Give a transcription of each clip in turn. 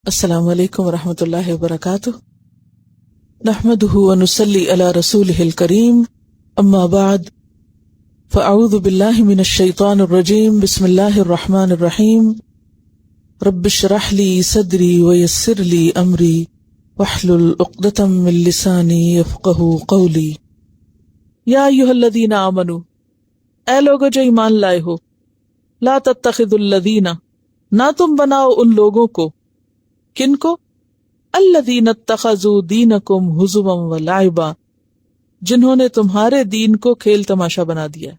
السلام علیکم ورحمۃ اللہ وبرکاتہ، نحمده ونصلی علی رسولہ الکریم، اما بعد فاعوذ باللہ من الشیطان الرجیم، بسم اللہ الرحمن الرحیم، رب اشرح لی صدری ویسر لی امری واحلل عقدۃ من لسانی یفقہوا قولی۔ یا ایھا الذین آمنوا، اے لوگو جو ایمان لائے ہو، لا تتخذوا الذین، نہ تم بناؤ ان لوگوں کو، کن کو؟ الذین اتخذوا دینکم ہزوا ولعبا، جنہوں نے تمہارے دین کو کھیل تماشا بنا دیا ہے،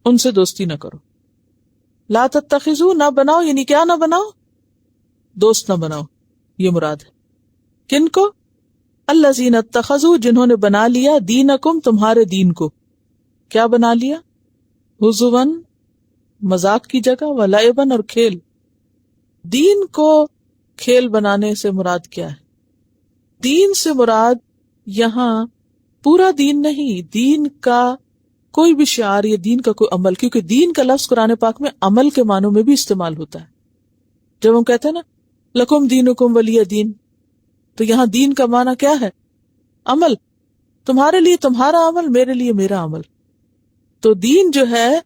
ان سے دوستی نہ کرو۔ لا تتخذوا، نہ بناؤ، یعنی کیا نہ بناؤ؟ دوست نہ بناؤ، یہ مراد ہے۔ کن کو؟ الذین اتخذوا، جنہوں نے بنا لیا، دینکم، تمہارے دین کو، کیا بنا لیا؟ ہزوا، مذاق کی جگہ، ولعبا، اور کھیل۔ دین کو کھیل بنانے سے مراد کیا ہے؟ دین سے مراد یہاں پورا دین نہیں، دین کا کوئی بھی شعار یا دین کا کوئی عمل، کیونکہ دین کا لفظ قرآن پاک میں عمل کے معنوں میں بھی استعمال ہوتا ہے۔ جب ہم کہتے ہیں نا لکم دینکم ولی دین، تو یہاں دین کا معنی کیا ہے؟ عمل، تمہارے لیے تمہارا عمل، میرے لیے میرا عمل۔ تو دین جو ہے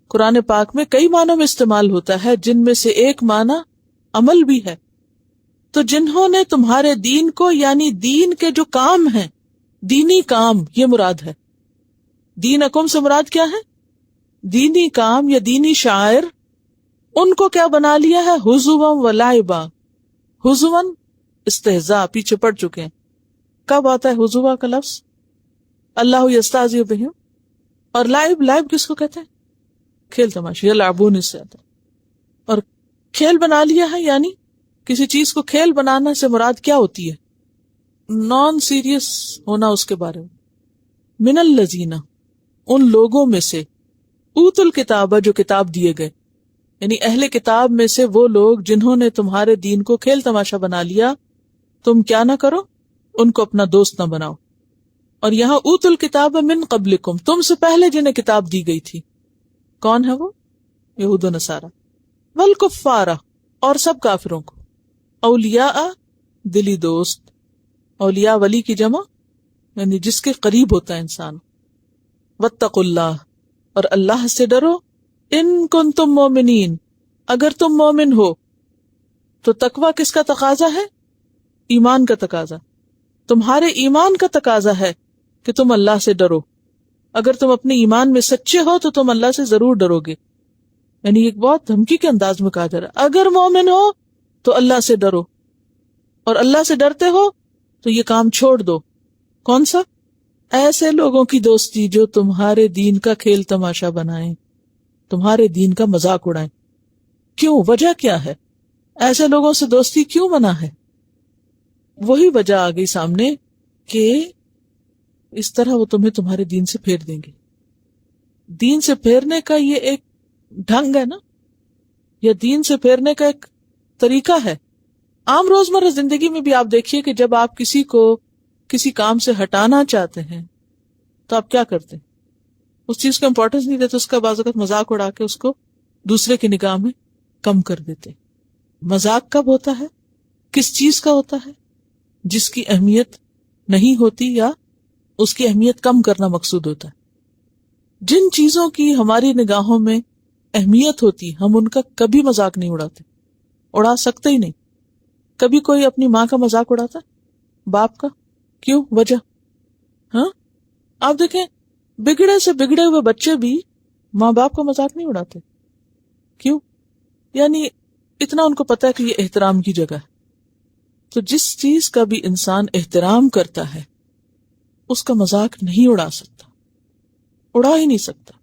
قرآن پاک میں کئی معنوں میں استعمال ہوتا ہے، جن میں سے ایک معنی عمل بھی ہے۔ تو جنہوں نے تمہارے دین کو، یعنی دین کے جو کام ہیں، دینی کام، یہ مراد ہے۔ دینکم سے مراد کیا ہے؟ دینی کام یا دینی شاعر، ان کو کیا بنا لیا ہے؟ ہزوا ولعبا۔ ہزوا استہزاء، پیچھے پڑ چکے ہیں۔ کب آتا ہے ہزوا کا لفظ؟ اللہ یستہزئ بہم۔ اور لعب، لعب کس کو کہتے ہیں؟ کھیل تماشا، یلعبون، اس سے آتا ہے۔ اور کھیل بنا لیا ہے، یعنی کسی چیز کو کھیل بنانا سے مراد کیا ہوتی ہے؟ نان سیریس ہونا اس کے بارے میں۔ من الذین، ان لوگوں میں سے، اوتوا الکتاب، جو کتاب دیے گئے، یعنی اہل کتاب میں سے وہ لوگ جنہوں نے تمہارے دین کو کھیل تماشا بنا لیا، تم کیا نہ کرو؟ ان کو اپنا دوست نہ بناؤ۔ اور یہاں اوتوا الکتاب من قبلکم، تم سے پہلے جنہیں کتاب دی گئی تھی، کون ہے وہ؟ یہود و نصارہ۔ والکفار، اور سب کافروں کو۔ اولیاء، دلی دوست، اولیاء ولی کی جمع، یعنی جس کے قریب ہوتا ہے انسان۔ واتقوا اللہ، اور اللہ سے ڈرو، ان کنتم مومنین، اگر تم مومن ہو۔ تو تقوی کس کا تقاضا ہے؟ ایمان کا تقاضا، تمہارے ایمان کا تقاضا ہے کہ تم اللہ سے ڈرو۔ اگر تم اپنے ایمان میں سچے ہو تو تم اللہ سے ضرور ڈرو گے۔ یعنی ایک بہت دھمکی کے انداز میں کہا جا رہا ہے، اگر مومن ہو تو اللہ سے ڈرو، اور اللہ سے ڈرتے ہو تو یہ کام چھوڑ دو۔ کون سا؟ ایسے لوگوں کی دوستی جو تمہارے دین کا کھیل تماشا بنائیں، تمہارے دین کا مذاق اڑائیں۔ کیوں؟ وجہ کیا ہے؟ ایسے لوگوں سے دوستی کیوں منع ہے؟ وہی وجہ آ گئی سامنے کہ اس طرح وہ تمہیں تمہارے دین سے پھیر دیں گے۔ دین سے پھیرنے کا یہ ایک ڈھنگ ہے نا، یا دین سے پھیرنے کا ایک طریقہ ہے۔ عام روزمرہ زندگی میں بھی آپ دیکھیے کہ جب آپ کسی کو کسی کام سے ہٹانا چاہتے ہیں تو آپ کیا کرتے ہیں؟ اس چیز کو امپورٹنس نہیں دیتے، اس کا بعض اوقات مذاق اڑا کے اس کو دوسرے کی نگاہ میں کم کر دیتے۔ مذاق کب ہوتا ہے؟ کس چیز کا ہوتا ہے؟ جس کی اہمیت نہیں ہوتی یا اس کی اہمیت کم کرنا مقصود ہوتا ہے۔ جن چیزوں کی ہماری نگاہوں میں اہمیت ہوتی، ہم ان کا کبھی مذاق نہیں اڑاتے، اڑا سکتے ہی نہیں۔ کبھی کوئی اپنی ماں کا مذاق اڑاتا ہے؟ باپ کا؟ کیوں؟ وجہ؟ ہاں، آپ دیکھیں بگڑے سے بگڑے ہوئے بچے بھی ماں باپ کا مذاق نہیں اڑاتے۔ کیوں؟ یعنی اتنا ان کو پتا ہے کہ یہ احترام کی جگہ ہے۔ تو جس چیز کا بھی انسان احترام کرتا ہے اس کا مذاق نہیں اڑا سکتا، اڑا ہی نہیں سکتا۔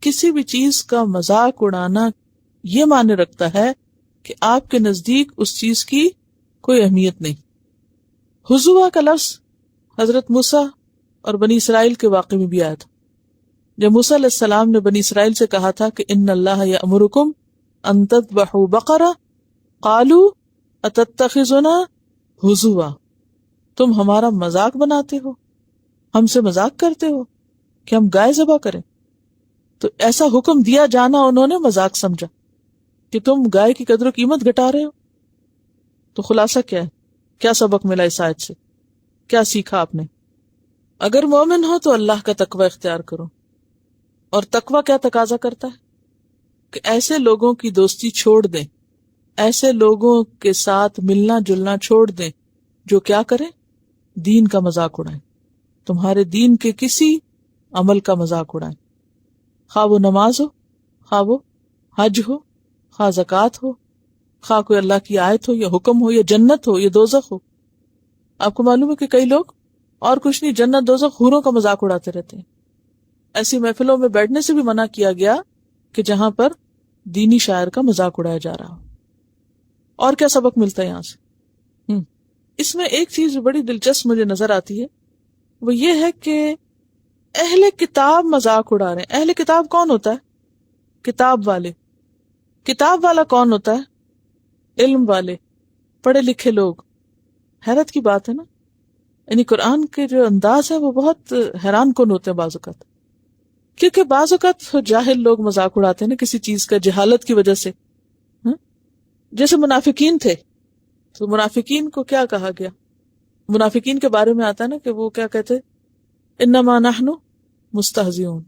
کسی بھی چیز کا مذاق اڑانا یہ معنی رکھتا ہے کہ آپ کے نزدیک اس چیز کی کوئی اہمیت نہیں۔ ہزوا کا لفظ حضرت موسیٰ اور بنی اسرائیل کے واقعے میں بھی آیا تھا، جب موسیٰ علیہ السلام نے بنی اسرائیل سے کہا تھا کہ ان اللہ یأمرکم ان تذبحوا بقرہ قالوا اتتخذنا ہزوا، تم ہمارا مذاق بناتے ہو، ہم سے مذاق کرتے ہو کہ ہم گائے ذبح کریں۔ تو ایسا حکم دیا جانا انہوں نے مذاق سمجھا کہ تم گائے کی قدر و قیمت گھٹا رہے ہو۔ تو خلاصہ کیا ہے؟ کیا سبق ملا اس آیت سے؟ کیا سیکھا آپ نے؟ اگر مومن ہو تو اللہ کا تقوی اختیار کرو. اور تقوی کیا تقاضا کرتا ہے؟ کہ ایسے لوگوں کی دوستی چھوڑ دیں، ایسے لوگوں کے ساتھ ملنا جلنا چھوڑ دیں جو کیا کریں؟ دین کا مذاق اڑائیں، تمہارے دین کے کسی عمل کا مذاق اڑائیں، خواہ وہ نماز ہو، خواہ وہ حج ہو، خواہ زکوٰۃ ہو، خواہ کوئی اللہ کی آیت ہو یا حکم ہو یا جنت ہو یا دوزخ ہو. آپ کو معلوم ہے کہ کئی لوگ اور کچھ نہیں، جنت دوزخ حوروں کا مذاق اڑاتے رہتے ہیں. ایسی محفلوں میں بیٹھنے سے بھی منع کیا گیا کہ جہاں پر دینی شاعر کا مذاق اڑایا جا رہا ہو. اور کیا سبق ملتا ہے یہاں سے؟ اس میں ایک چیز بڑی دلچسپ مجھے نظر آتی ہے، وہ یہ ہے کہ اہل کتاب مذاق اڑا رہے ہیں. اہل کتاب کون ہوتا ہے؟ کتاب والے. کتاب والا کون ہوتا ہے؟ علم والے، پڑھے لکھے لوگ. حیرت کی بات ہے نا، یعنی قرآن کے جو انداز ہے وہ بہت حیران کن ہوتے ہیں بعض اوقات، کیونکہ بعض اوقات جاہل لوگ مذاق اڑاتے ہیں نا کسی چیز کا، جہالت کی وجہ سے. جیسے منافقین تھے، تو منافقین کو کیا کہا گیا؟ منافقین کے بارے میں آتا ہے نا کہ وہ کیا کہتے؟ انما نحن مستہزئون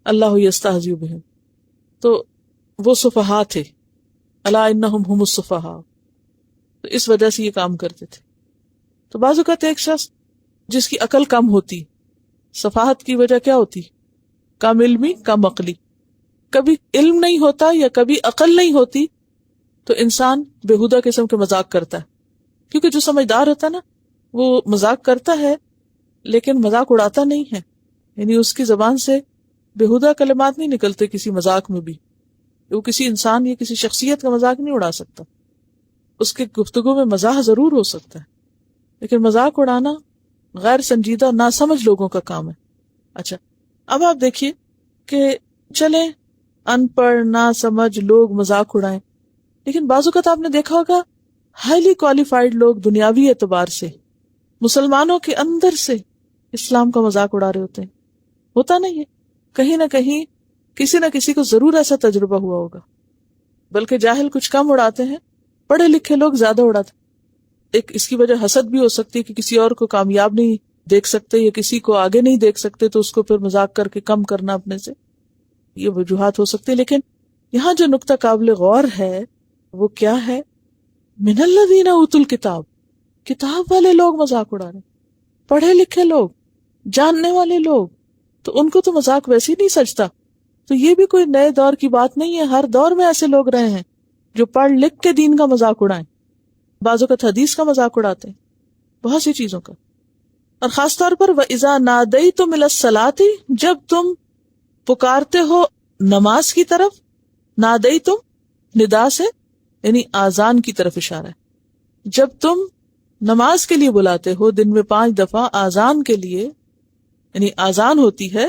اللہ یستہزئ بہم. تو وہ سفہاء تھے، الا انہم هم السفہاء، تو اس وجہ سے یہ کام کرتے تھے. تو بعض اوقات ایک شخص جس کی عقل کم ہوتی، سفاہت کی وجہ کیا ہوتی؟ کم علمی، کم عقلی. کبھی علم نہیں ہوتا یا کبھی عقل نہیں ہوتی تو انسان بےہودہ قسم کے مذاق کرتا ہے. کیونکہ جو سمجھدار ہوتا ہے نا وہ مذاق کرتا ہے لیکن مذاق اڑاتا نہیں ہے، یعنی اس کی زبان سے بےہودہ کلمات نہیں نکلتے کسی مذاق میں بھی. وہ کسی انسان یا کسی شخصیت کا مذاق نہیں اڑا سکتا. اس کے گفتگو میں مزاح ضرور ہو سکتا ہے لیکن مذاق اڑانا غیر سنجیدہ ناسمجھ لوگوں کا کام ہے. اچھا، اب آپ دیکھیے کہ چلیں ان پڑھ نہ سمجھ لوگ مذاق اڑائیں، لیکن بعض اوقات آپ نے دیکھا ہوگا ہائیلی کوالیفائڈ لوگ دنیاوی اعتبار سے مسلمانوں کے اندر سے اسلام کا مذاق اڑا رہے ہوتے ہیں. ہوتا نہیں ہے؟ کہیں نہ کہیں کسی نہ کسی کو ضرور ایسا تجربہ ہوا ہوگا. بلکہ جاہل کچھ کم اڑاتے ہیں، پڑھے لکھے لوگ زیادہ اڑاتے ہیں. ایک اس کی وجہ حسد بھی ہو سکتی ہے کہ کسی اور کو کامیاب نہیں دیکھ سکتے یا کسی کو آگے نہیں دیکھ سکتے تو اس کو پھر مذاق کر کے کم کرنا اپنے سے، یہ وجوہات ہو سکتی. لیکن یہاں جو نقطہ قابل غور ہے وہ کیا ہے؟ من الذین اوتوا الکتاب، کتاب والے لوگ مذاق اڑا رہے، پڑھے لکھے لوگ، جاننے والے لوگ. تو ان کو تو مذاق ویسے ہی نہیں سجتا. تو یہ بھی کوئی نئے دور کی بات نہیں ہے، ہر دور میں ایسے لوگ رہے ہیں جو پڑھ لکھ کے دین کا مذاق اڑائیں. بعضوں کا حدیث کا مذاق اڑاتے ہیں، بہت سی چیزوں کا. اور خاص طور پر وَإِذَا نَادَيْتُمْ إِلَى الصَّلَاةِ، جب تم پکارتے ہو نماز کی طرف. نادیتم ندا سے یعنی آذان کی طرف اشارہ ہے. جب تم نماز کے لیے بلاتے ہو دن میں 5 دفعہ آذان کے لیے، یعنی آذان ہوتی ہے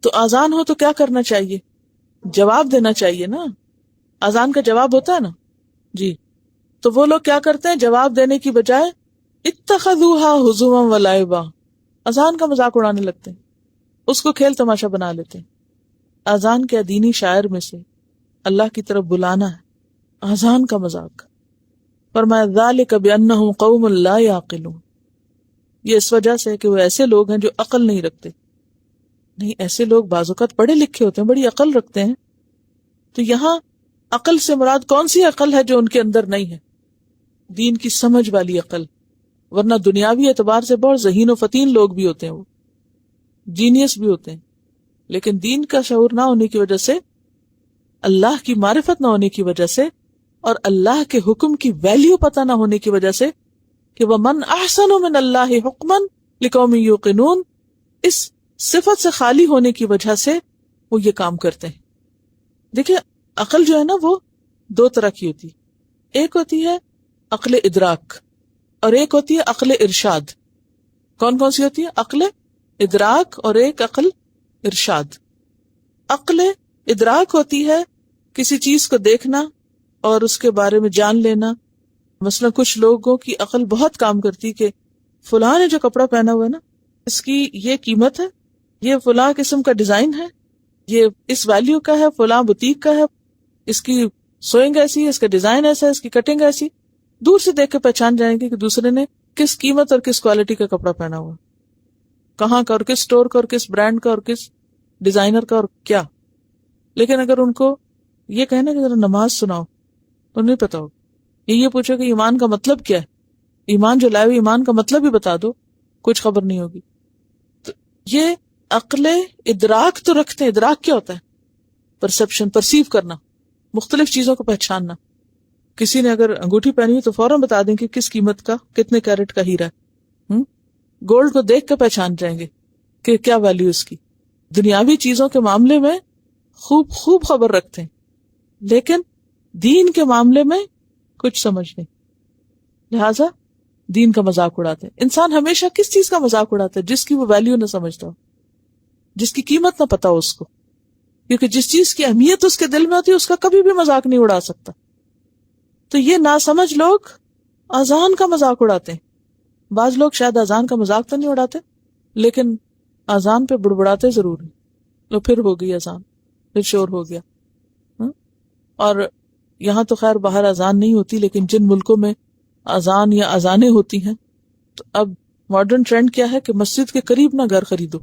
تو آذان ہو تو کیا کرنا چاہیے؟ جواب دینا چاہیے نا. آذان کا جواب ہوتا ہے نا جی. تو وہ لوگ کیا کرتے ہیں؟ جواب دینے کی بجائے اتخذوها ہزوا ولعبا، اذان کا مذاق اڑانے لگتے ہیں، اس کو کھیل تماشا بنا لیتے ہیں. اذان کے دینی شاعر میں سے اللہ کی طرف بلانا ہے، اذان کا مذاق. فرمایا ذالک بانہم قوم لا یعقلون، یہ اس وجہ سے کہ وہ ایسے لوگ ہیں جو عقل نہیں رکھتے. نہیں، ایسے لوگ بعض اوقات پڑھے لکھے ہوتے ہیں، بڑی عقل رکھتے ہیں. تو یہاں عقل سے مراد کون سی عقل ہے جو ان کے اندر نہیں ہے؟ دین کی سمجھ والی عقل. ورنہ دنیاوی اعتبار سے بہت ذہین و فتین لوگ بھی ہوتے ہیں، وہ جینیس بھی ہوتے ہیں، لیکن دین کا شعور نہ ہونے کی وجہ سے، اللہ کی معرفت نہ ہونے کی وجہ سے، اور اللہ کے حکم کی ویلیو پتہ نہ ہونے کی وجہ سے کہ وَمَنْ أَحْسَنُ مِنَ اللَّهِ حُكْمًا لِقَوْمٍ يُوقِنُونَ، اس صفت سے خالی ہونے کی وجہ سے وہ یہ کام کرتے ہیں. دیکھیں عقل جو ہے نا وہ 2 طرح کی ہوتی ہے. ایک ہوتی ہے عقل ادراک اور ایک ہوتی ہے عقل ارشاد. کون کون سی ہوتی ہے؟ عقل ادراک اور ایک عقل ارشاد. عقل ادراک ہوتی ہے کسی چیز کو دیکھنا اور اس کے بارے میں جان لینا. مثلا کچھ لوگوں کی عقل بہت کام کرتی کہ فلاں نے جو کپڑا پہنا ہوا ہے نا اس کی یہ قیمت ہے، یہ فلاں قسم کا ڈیزائن ہے، یہ اس ویلیو کا ہے، فلاں بوتیک کا ہے، اس کی سوئنگ ایسی ہے، اس کا ڈیزائن ایسا ہے، اس کی کٹنگ ایسی. دور سے دیکھ کے پہچان جائیں گے کہ دوسرے نے کس قیمت اور کس کوالٹی کا کپڑا پہنا ہوا، کہاں کا اور کس اسٹور کا اور کس برانڈ کا اور کس ڈیزائنر کا اور کیا. لیکن اگر ان کو یہ کہنا کہ ذرا نماز سناؤ تو نہیں پتا ہوگا. یہ پوچھو کہ ایمان کا مطلب کیا ہے، ایمان جو لائے ہوئے ایمان کا مطلب ہی بتا دو، کچھ خبر نہیں ہوگی. تو یہ عقل ادراک تو رکھتے ہیں. ادراک کیا ہوتا ہے؟ پرسپشن، پرسیو کرنا، مختلف چیزوں کو پہچاننا. کسی نے اگر انگوٹھی پہنی ہے تو فوراً بتا دیں کہ کس قیمت کا، کتنے کیرٹ کا ہیرا ہے. گولڈ کو دیکھ کے پہچان جائیں گے کہ کیا ویلیو اس کی. دنیاوی چیزوں کے معاملے میں خوب خبر رکھتے ہیں، لیکن دین کے معاملے میں کچھ سمجھ نہیں، لہذا دین کا مذاق اڑاتے ہیں. انسان ہمیشہ کس چیز کا مذاق اڑاتا ہے؟ جس کی وہ ویلیو نہ سمجھتا ہو، جس کی قیمت نہ پتا ہو اس کو. کیونکہ جس چیز کی اہمیت اس کے دل میں ہوتی ہے اس کا کبھی بھی مذاق نہیں اڑا سکتا. تو یہ ناسمجھ لوگ اذان کا مذاق اڑاتے ہیں. بعض لوگ شاید اذان کا مذاق تو نہیں اڑاتے، لیکن اذان پہ بڑبڑاتے ضرور ہیں. تو پھر ہو گئی اذان، پھر شور ہو گیا. اور یہاں تو خیر باہر اذان نہیں ہوتی، لیکن جن ملکوں میں اذان یا اذانیں ہوتی ہیں، تو اب ماڈرن ٹرینڈ کیا ہے کہ مسجد کے قریب نہ گھر خریدو.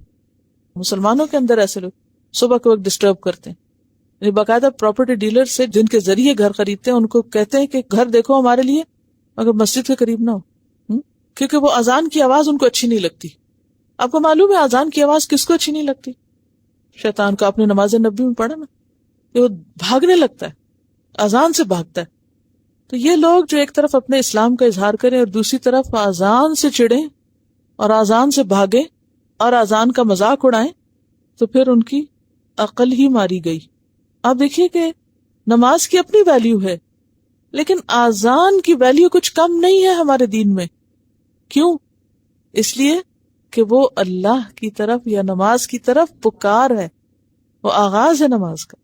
مسلمانوں کے اندر ایسے لوگ صبح کے وقت ڈسٹرب کرتے ہیں. یعنی باقاعدہ پراپرٹی ڈیلر سے جن کے ذریعے گھر خریدتے ہیں ان کو کہتے ہیں کہ گھر دیکھو ہمارے لیے مگر مسجد کے قریب نہ ہو، کیونکہ وہ اذان کی آواز ان کو اچھی نہیں لگتی. آپ کو معلوم ہے اذان کی آواز کس کو اچھی نہیں لگتی؟ شیطان کو. آپ نے نماز نبی میں پڑھا نا کہ وہ بھاگنے لگتا ہے، اذان سے بھاگتا ہے. تو یہ لوگ جو ایک طرف اپنے اسلام کا اظہار کریں اور دوسری طرف اذان سے چڑھیں اور اذان سے بھاگیں اور اذان کا مذاق اڑائیں، تو پھر ان کی عقل ہی ماری گئی. آپ دیکھیے کہ نماز کی اپنی ویلیو ہے، لیکن اذان کی ویلیو کچھ کم نہیں ہے ہمارے دین میں. کیوں؟ اس لیے کہ وہ اللہ کی طرف یا نماز کی طرف پکار ہے، وہ آغاز ہے نماز کا.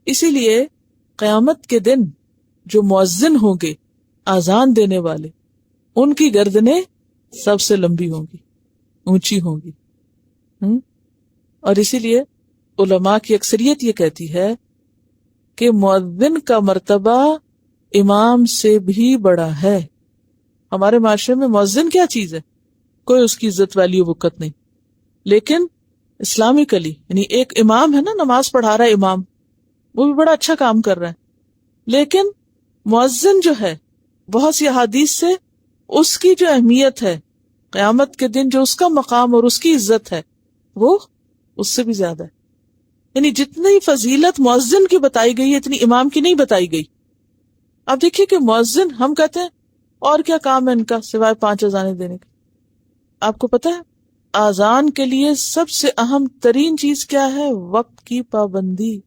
اسی لیے قیامت کے دن جو مؤذن ہوں گے، اذان دینے والے، ان کی گردنیں سب سے لمبی ہوں گی، اونچی ہوں گی. اور اسی لیے علماء کی اکثریت یہ کہتی ہے کہ مؤذن کا مرتبہ امام سے بھی بڑا ہے. ہمارے معاشرے میں مؤذن کیا چیز ہے؟ کوئی اس کی عزت ویلیو وقت نہیں. لیکن اسلامکلی یعنی ایک امام ہے نا، نماز پڑھا رہا ہے امام، وہ بھی بڑا اچھا کام کر رہا ہے. لیکن مؤذن جو ہے، بہت سی احادیث سے اس کی جو اہمیت ہے قیامت کے دن، جو اس کا مقام اور اس کی عزت ہے، وہ اس سے بھی زیادہ ہے. یعنی جتنی فضیلت مؤذن کی بتائی گئی ہے اتنی امام کی نہیں بتائی گئی. اب دیکھیے کہ مؤذن، ہم کہتے ہیں اور کیا کام ہے ان کا سوائے 5 اذانیں دینے کے. آپ کو پتا ہے اذان کے لیے سب سے اہم ترین چیز کیا ہے؟ وقت کی پابندی.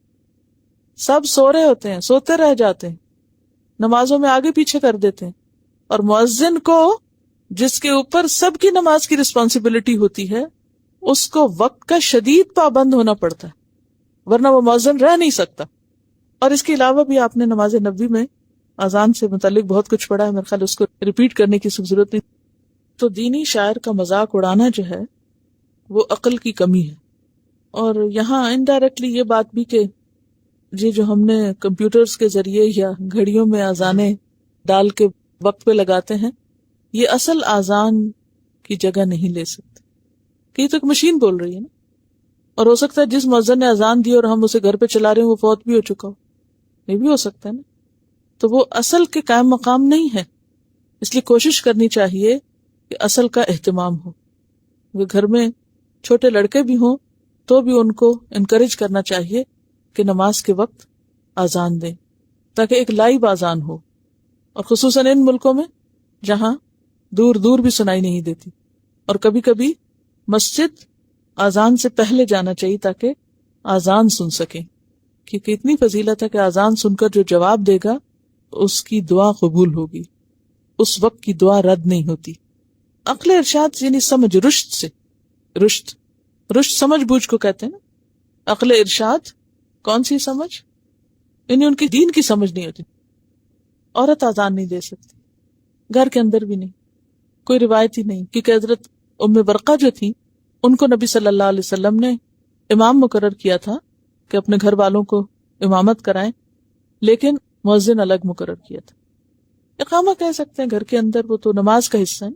سب سو رہے ہوتے ہیں، سوتے رہ جاتے ہیں، نمازوں میں آگے پیچھے کر دیتے ہیں، اور مؤذن کو، جس کے اوپر سب کی نماز کی رسپانسبلٹی ہوتی ہے، اس کو وقت کا شدید پابند ہونا پڑتا ہے، ورنہ وہ مؤذن رہ نہیں سکتا. اور اس کے علاوہ بھی آپ نے نماز نبوی میں اذان سے متعلق بہت کچھ پڑھا ہے، میرے خیال اس کو ریپیٹ کرنے کی ضرورت نہیں. تو دینی شاعر کا مذاق اڑانا جو ہے وہ عقل کی کمی ہے. اور یہاں انڈائریکٹلی یہ بات بھی کہ یہ جو ہم نے کمپیوٹرز کے ذریعے یا گھڑیوں میں اذانیں ڈال کے وقت پہ لگاتے ہیں، یہ اصل اذان کی جگہ نہیں لے سکتے، کہ یہ تو ایک مشین بول رہی ہے نا. اور ہو سکتا ہے جس مؤذن نے اذان دی اور ہم اسے گھر پہ چلا رہے ہیں وہ فوت بھی ہو چکا ہو، یہ بھی ہو سکتا ہے نا. تو وہ اصل کے قائم مقام نہیں ہے. اس لیے کوشش کرنی چاہیے کہ اصل کا اہتمام ہو. وہ گھر میں چھوٹے لڑکے بھی ہوں تو بھی ان کو انکریج کرنا چاہیے کہ نماز کے وقت اذان دیں، تاکہ ایک لائیو اذان ہو. اور خصوصاً ان ملکوں میں جہاں دور دور بھی سنائی نہیں دیتی، اور کبھی کبھی مسجد اذان سے پہلے جانا چاہیے تاکہ اذان سن سکیں، کیونکہ اتنی فضیلت ہے کہ اذان سن کر جو جواب دے گا اس کی دعا قبول ہوگی، اس وقت کی دعا رد نہیں ہوتی. عقل ارشاد یعنی سمجھ، رشد سے، رشد سمجھ بوجھ کو کہتے ہیں نا. عقل ارشاد کون سی سمجھ؟ یعنی ان کی دین کی سمجھ نہیں ہوتی. عورت اذان نہیں دے سکتی، گھر کے اندر بھی نہیں، کوئی روایت ہی نہیں، کیونکہ حضرت ام برقہ جو تھی ان کو نبی صلی اللہ علیہ وسلم نے امام مقرر کیا تھا کہ اپنے گھر والوں کو امامت کرائیں، لیکن مؤذن الگ مقرر کیا تھا. اقامہ کہہ سکتے ہیں گھر کے اندر، وہ تو نماز کا حصہ ہے.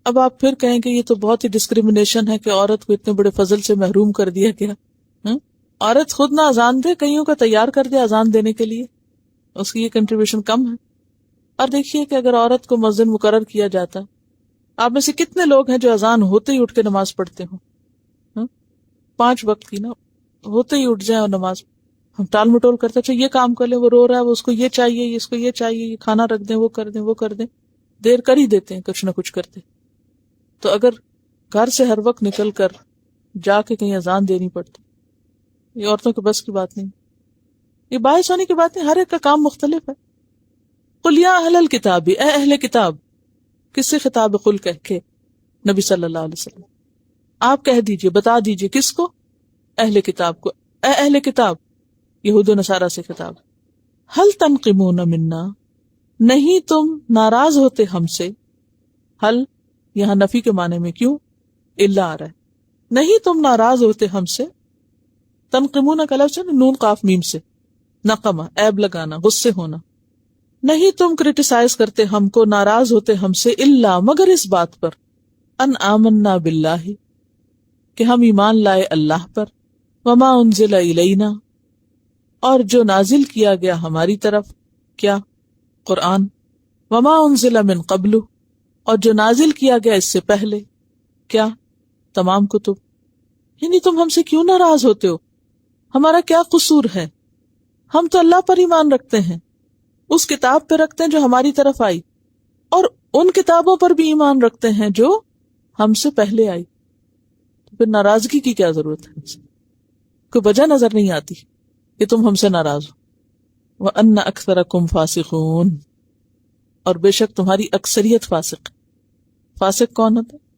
اب آپ پھر کہیں کہ یہ تو بہت ہی ڈسکریمنیشن ہے کہ عورت کو اتنے بڑے فضل سے محروم کر دیا گیا. عورت خود نہ اذان دے، کئیوں کا تیار کر دے اذان دینے کے لیے، اس کی یہ کنٹریبیوشن کم ہے. اور دیکھیے کہ اگر عورت کو مؤذن مقرر کیا جاتا، آپ میں سے کتنے لوگ ہیں جو اذان ہوتے ہی اٹھ کے نماز پڑھتے ہوں؟ 5 وقت کی نا، ہوتے ہی اٹھ جائیں اور نماز. ہم ٹال مٹول کرتے اچھا یہ کام کر لیں، وہ رو رہا ہے، وہ اس کو یہ چاہیے، اس کو یہ چاہیے، یہ کھانا رکھ دیں، وہ کر دیں، وہ کر دیں، دیر کر ہی دیتے ہیں کچھ نہ کچھ کرتے. تو اگر گھر سے ہر وقت نکل کر جا کے کہیں اذان دینی پڑتی، یہ عورتوں کے بس کی بات نہیں. یہ باعث ہونے کی بات نہیں، ہر ایک کا کام مختلف ہے. قل یا اہل الکتاب، اے اہل کتاب. کس سے خطاب قل کہہ کے؟ نبی صلی اللہ علیہ وسلم. آپ کہہ دیجئے، بتا دیجئے کس کو؟ اہل کتاب کو. اے اہل کتاب، یہود و نصارہ سے خطاب. حل تنقمون منا، نہیں تم ناراض ہوتے ہم سے. حل یہاں نفی کے معنی میں کیوں الا آ رہا ہے؟ نہیں تم ناراض ہوتے ہم سے. تنقمون کا لفظ ہے نون قاف میم سے، نقمہ عیب لگانا، غصے ہونا. نہیں تم کرٹیسائز کرتے ہم کو، ناراض ہوتے ہم سے، الا مگر اس بات پر، ان آمنا باللہ کہ ہم ایمان لائے اللہ پر، وما انزل الینا اور جو نازل کیا گیا ہماری طرف، کیا؟ قرآن. وما انزل من قبل اور جو نازل کیا گیا اس سے پہلے، کیا؟ تمام کتب. یعنی تم ہم سے کیوں ناراض ہوتے ہو؟ ہمارا کیا قصور ہے؟ ہم تو اللہ پر ایمان رکھتے ہیں، اس کتاب پہ رکھتے ہیں جو ہماری طرف آئی، اور ان کتابوں پر بھی ایمان رکھتے ہیں جو ہم سے پہلے آئی. تو پھر ناراضگی کی کیا ضرورت ہے؟ کوئی وجہ نظر نہیں آتی کہ تم ہم سے ناراض ہو. وَأَنَّ أَكْثَرَكُمْ فَاسِقُونَ اور بے شک تمہاری اکثریت فاسق. فاسق کون ہوتا ہے؟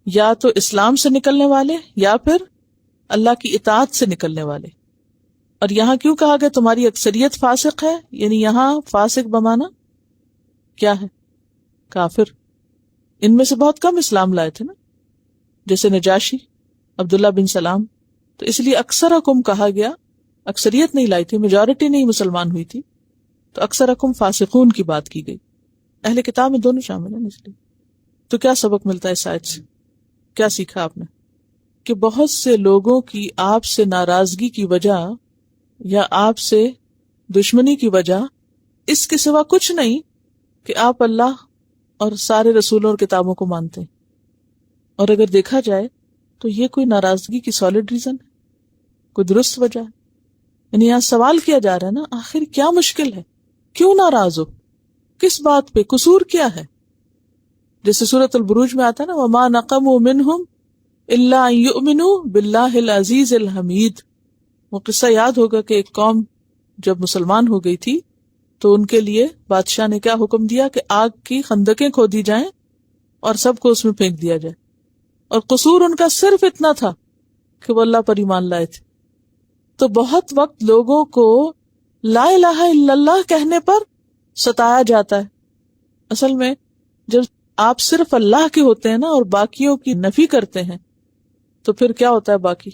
یا تو اسلام سے نکلنے والے یا پھر اللہ کی اطاعت سے نکلنے والے. اور یہاں کیوں کہا گیا تمہاری اکثریت فاسق ہے؟ یعنی یہاں فاسق بمانا کیا ہے؟ کافر. ان میں سے بہت کم اسلام لائے تھے نا، جیسے نجاشی، عبداللہ بن سلام. تو اس لیے اکثرکم کہا گیا، اکثریت نہیں لائی تھی، میجورٹی نہیں مسلمان ہوئی تھی، تو اکثرکم فاسقون کی بات کی گئی. اہل کتاب میں دونوں شامل ہیں. اس لیے تو کیا سبق ملتا ہے اس آیت سے؟ کیا سیکھا آپ نے؟ کہ بہت سے لوگوں کی آپ سے ناراضگی کی وجہ یا آپ سے دشمنی کی وجہ اس کے سوا کچھ نہیں کہ آپ اللہ اور سارے رسولوں اور کتابوں کو مانتے ہیں. اور اگر دیکھا جائے تو یہ کوئی ناراضگی کی سالڈ ریزن ہے، کوئی درست وجہ ہے. یعنی یہاں سوال کیا جا رہا ہے نا، آخر کیا مشکل ہے؟ کیوں ناراض ہو؟ کس بات پہ؟ قصور کیا ہے؟ جیسے سورۃ البروج میں آتا ہے نا، وَمَا نَقَمُوا مِنْهُمْ إِلَّا أَن يُؤْمِنُوا بِاللَّهِ الْعَزِيزِ الْحَمِيدِ. وہ قصہ یاد ہوگا کہ ایک قوم جب مسلمان ہو گئی تھی تو ان کے لیے بادشاہ نے کیا حکم دیا کہ آگ کی خندقیں کھودی جائیں اور سب کو اس میں پھینک دیا جائے. اور قصور ان کا صرف اتنا تھا کہ وہ اللہ پر ایمان لائے تھے. تو بہت وقت لوگوں کو لا الہ الا اللہ کہنے پر ستایا جاتا ہے. اصل میں جب آپ صرف اللہ کے ہوتے ہیں نا اور باقیوں کی نفی کرتے ہیں تو پھر کیا ہوتا ہے؟ باقی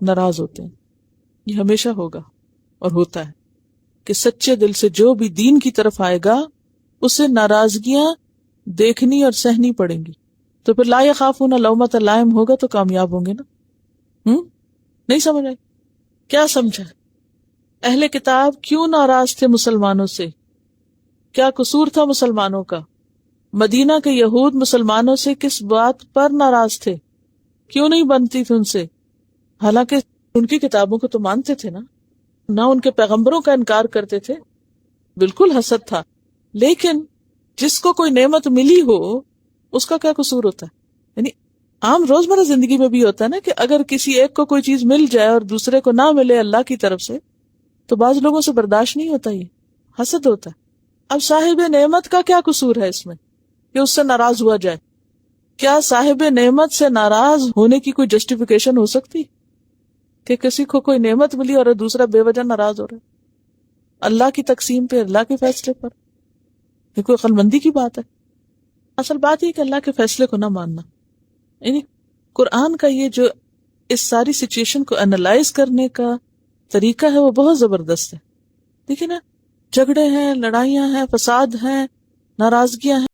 ناراض ہوتے ہیں. یہ ہمیشہ ہوگا اور ہوتا ہے کہ سچے دل سے جو بھی دین کی طرف آئے گا اسے ناراضگیاں دیکھنی اور سہنی پڑیں گی. تو پھر لا یخافون لومۃ لائم ہوگا تو کامیاب ہوں گے نا. نہیں سمجھ آئی؟ کیا سمجھا؟ اہل کتاب کیوں ناراض تھے مسلمانوں سے؟ کیا قصور تھا مسلمانوں کا؟ مدینہ کے یہود مسلمانوں سے کس بات پر ناراض تھے؟ کیوں نہیں بنتی تھی ان سے؟ حالانکہ ان کی کتابوں کو تو مانتے تھے نا، نہ ان کے پیغمبروں کا انکار کرتے تھے. بالکل حسد تھا، لیکن جس کو کوئی نعمت ملی ہو اس کا کیا قصور ہوتا ہے؟ یعنی عام روزمرہ زندگی میں بھی ہوتا ہے نا کہ اگر کسی ایک کو کوئی چیز مل جائے اور دوسرے کو نہ ملے اللہ کی طرف سے تو بعض لوگوں سے برداشت نہیں ہوتا، یہ حسد ہوتا ہے. اب صاحب نعمت کا کیا قصور ہے اس میں کہ اس سے ناراض ہوا جائے؟ کیا صاحب نعمت سے ناراض ہونے کی کوئی جسٹیفیکیشن ہو سکتی کہ کسی کو کوئی نعمت ملی اور دوسرا بے وجہ ناراض ہو رہا ہے؟ اللہ کی تقسیم پہ، اللہ کے فیصلے پر یہ کوئی عقل مندی کی بات ہے؟ اصل بات یہ کہ اللہ کے فیصلے کو نہ ماننا. یعنی قرآن کا یہ جو اس ساری سچویشن کو انالائز کرنے کا طریقہ ہے وہ بہت زبردست ہے. دیکھیں نا، جھگڑے ہیں، لڑائیاں ہیں، فساد ہیں، ناراضگیاں ہیں.